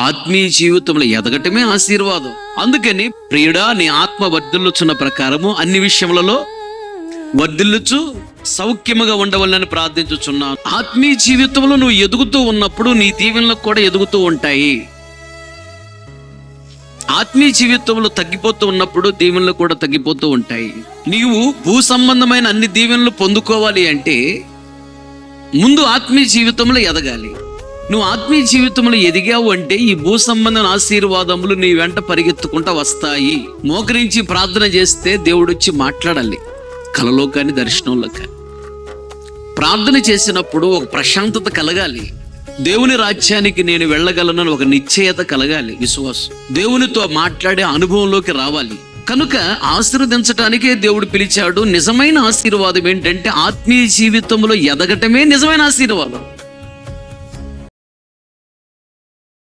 ఆత్మీయ జీవితంలో ఎదగటమే ఆశీర్వాదం. అందుకని ప్రియుడా, నీ ఆత్మ వర్ధిల్లుచున్న ప్రకారము అన్ని విషయములలో వర్ధిల్లుచు సౌఖ్యముగా ఉండవాలని ప్రార్థించుచున్నాను. ఆత్మీయ జీవితంలో నువ్వు ఎదుగుతూ ఉన్నప్పుడు నీ దీవెనలకు కూడా ఎదుగుతూ ఉంటాయి. ఆత్మీయ జీవితంలో తగ్గిపోతూ ఉన్నప్పుడు దీవెనలు కూడా తగ్గిపోతూ ఉంటాయి. నీవు భూ సంబంధమైన అన్ని దీవెనలు పొందుకోవాలి అంటే ముందు ఆత్మీయ జీవితంలో ఎదగాలి. నువ్వు ఆత్మీయ జీవితంలో ఎదిగావు అంటే ఈ భూ సంబంధమైన ఆశీర్వాదములు నీ వెంట పరిగెత్తుకుంటా వస్తాయి. మోకరించి ప్రార్థన చేస్తే దేవుడు వచ్చి మాట్లాడాలి, కలలో కానీ దర్శనంలో కానీ. ప్రార్థన చేసినప్పుడు ఒక ప్రశాంతత కలగాలి. దేవుని రాజ్యానికి నేను వెళ్ళగలను ఒక నిశ్చయత కలగాలి, విశ్వాసం. దేవునితో మాట్లాడే అనుభవంలోకి రావాలి. కనుక ఆశీర్వదించటానికే దేవుడు పిలిచాడు. నిజమైన ఆశీర్వాదం ఏంటంటే ఆత్మీయ జీవితంలో ఎదగటమే నిజమైన ఆశీర్వాదం.